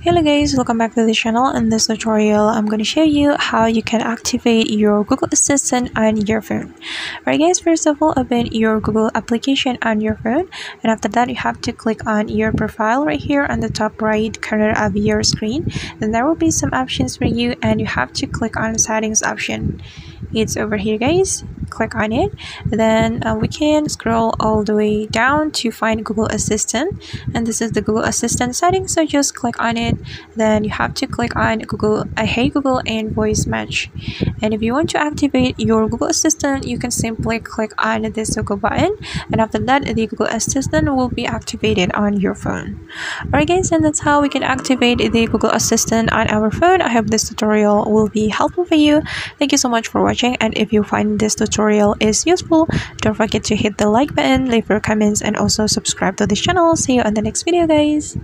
Hello guys, welcome back to the channel. In this tutorial, I'm going to show you how you can activate your Google Assistant on your phone. Alright guys, first of all, open your Google application on your phone, and after that you have to click on your profile right here on the top right corner of your screen. Then there will be some options for you and you have to click on settings option. It's over here guys, click on it. Then we can scroll all the way down to find Google Assistant, and this is the Google Assistant settings, so just click on it. Then you have to click on Hey Google and voice match. And if you want to activate your Google Assistant, you can simply click on this Google button, and after that the Google Assistant will be activated on your phone. Alright guys, and that's how we can activate the Google Assistant on our phone. I hope this tutorial will be helpful for you. Thank you so much for watching, and if you find this tutorial is useful, don't forget to hit the like button, leave your comments, and also subscribe to this channel. See you on the next video guys.